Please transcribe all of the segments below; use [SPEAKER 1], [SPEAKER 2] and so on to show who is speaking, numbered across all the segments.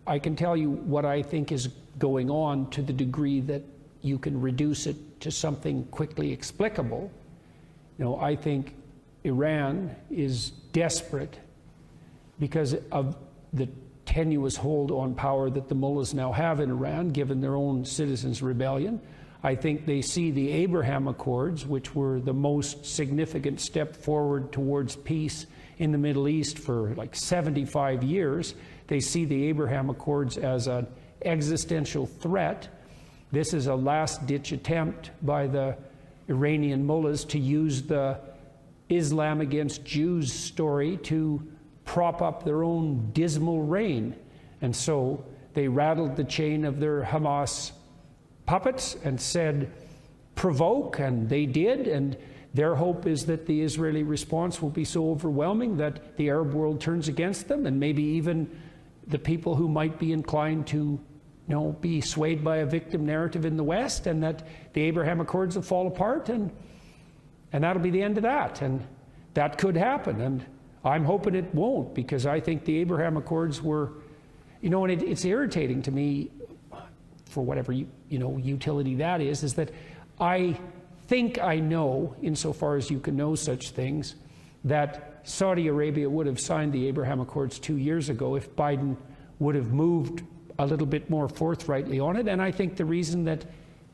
[SPEAKER 1] I can tell you what I think is going on to the degree that you can reduce it to something quickly explicable. I think Iran is desperate because of the tenuous hold on power that the mullahs now have in Iran, given their own citizens' rebellion. I think they see the Abraham Accords, which were the most significant step forward towards peace in the Middle East for like 75 years. They see the Abraham Accords as an existential threat. This is a last-ditch attempt by the Iranian mullahs to use the Islam against Jews story to prop up their own dismal reign. And so they rattled the chain of their Hamas puppets and said, provoke, and they did. And their hope is that the Israeli response will be so overwhelming that the Arab world turns against them, and maybe even the people who might be inclined to be swayed by a victim narrative in the West, and that the Abraham Accords will fall apart, and that'll be the end of that. And that could happen, and I'm hoping it won't, because I think the Abraham Accords were, and it's irritating to me, for whatever utility that is that I think I know, insofar as you can know such things, that Saudi Arabia would have signed the Abraham Accords 2 years ago if Biden would have moved a little bit more forthrightly on it. And I think the reason that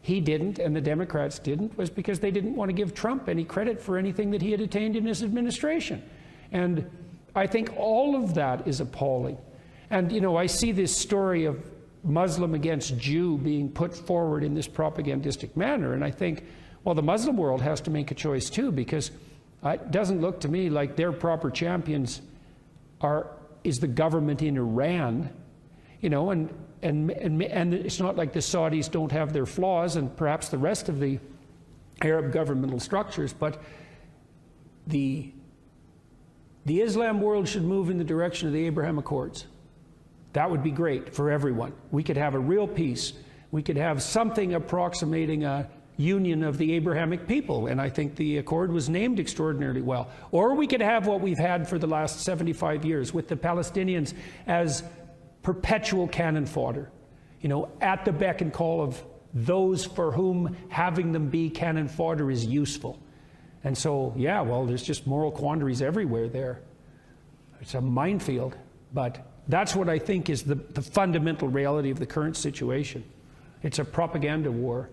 [SPEAKER 1] he didn't and the Democrats didn't was because they didn't want to give Trump any credit for anything that he had attained in his administration. And I think all of that is appalling. And, I see this story of Muslim against Jew being put forward in this propagandistic manner, and I think, well, the Muslim world has to make a choice too, because it doesn't look to me like their proper champions is the government in Iran, and it's not like the Saudis don't have their flaws, and perhaps the rest of the Arab governmental structures, but the Islam world should move in the direction of the Abraham Accords. That would be great for everyone. We could have a real peace. We could have something approximating a union of the Abrahamic people, and I think the accord was named extraordinarily well. Or we could have what we've had for the last 75 years with the Palestinians as perpetual cannon fodder, at the beck and call of those for whom having them be cannon fodder is useful. And so, yeah, well, there's just moral quandaries everywhere there. It's a minefield, but that's what I think is the fundamental reality of the current situation. It's a propaganda war,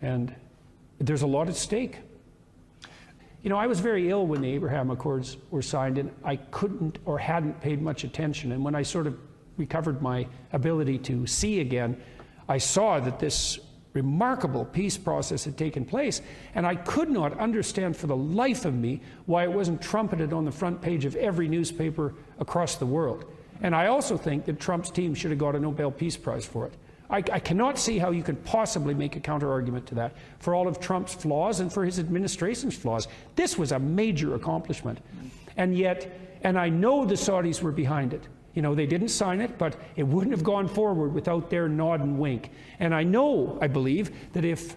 [SPEAKER 1] and there's a lot at stake. I was very ill when the Abraham Accords were signed, and I couldn't or hadn't paid much attention. And when I sort of recovered my ability to see again, I saw that this remarkable peace process had taken place, and I could not understand for the life of me why it wasn't trumpeted on the front page of every newspaper across the world. And I also think that Trump's team should have got a Nobel Peace Prize for it. I cannot see how you could possibly make a counter-argument to that for all of Trump's flaws and for his administration's flaws. This was a major accomplishment. And yet, and I know the Saudis were behind it. They didn't sign it, but it wouldn't have gone forward without their nod and wink. And I believe, that if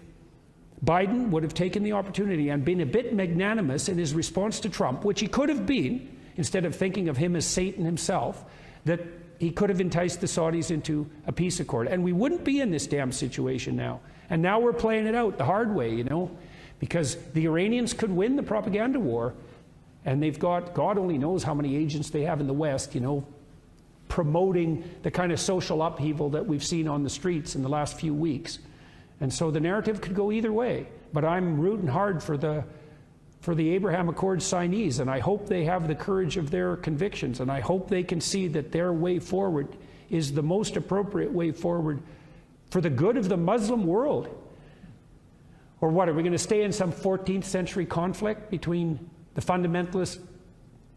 [SPEAKER 1] Biden would have taken the opportunity and been a bit magnanimous in his response to Trump, which he could have been, instead of thinking of him as Satan himself, that he could have enticed the Saudis into a peace accord. And we wouldn't be in this damn situation now. And now we're playing it out the hard way, because the Iranians could win the propaganda war, and they've got, God only knows how many agents they have in the West, promoting the kind of social upheaval that we've seen on the streets in the last few weeks. And so the narrative could go either way. But I'm rooting hard for the Abraham Accords signees, and I hope they have the courage of their convictions, and I hope they can see that their way forward is the most appropriate way forward for the good of the Muslim world. Or what, are we going to stay in some 14th century conflict between the fundamentalist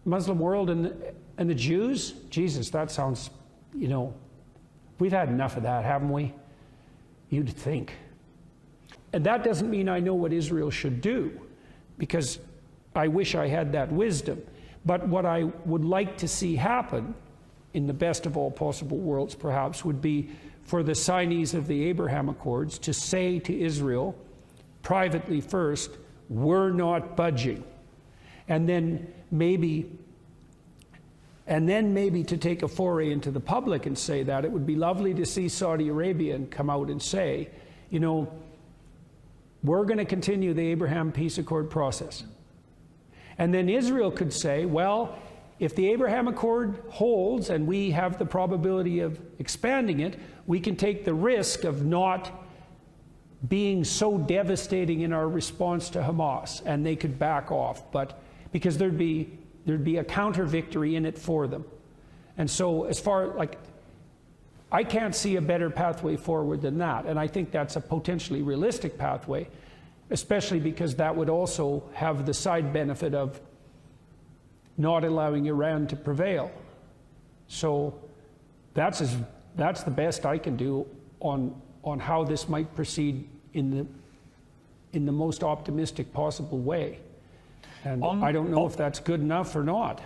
[SPEAKER 1] Muslim world and the Jews? Jesus, that sounds, we've had enough of that, haven't we? You'd think. And that doesn't mean I know what Israel should do, because I wish I had that wisdom. But what I would like to see happen, in the best of all possible worlds perhaps, would be for the signees of the Abraham Accords to say to Israel, privately first, we're not budging. And then maybe And then maybe to take a foray into the public and say that, it would be lovely to see Saudi Arabia come out and say, you know, we're going to continue the Abraham peace accord process. And then Israel could say, well, if the Abraham Accord holds and we have the probability of expanding it, we can take the risk of not being so devastating in our response to Hamas, and they could back off, but because there'd be a counter victory in it for them. And so as far, like, I can't see a better pathway forward than that, and I think that's a potentially realistic pathway, especially because that would also have the side benefit of not allowing Iran to prevail. So that's the best I can do on how this might proceed in the most optimistic possible way. And I don't know if that's good enough or not.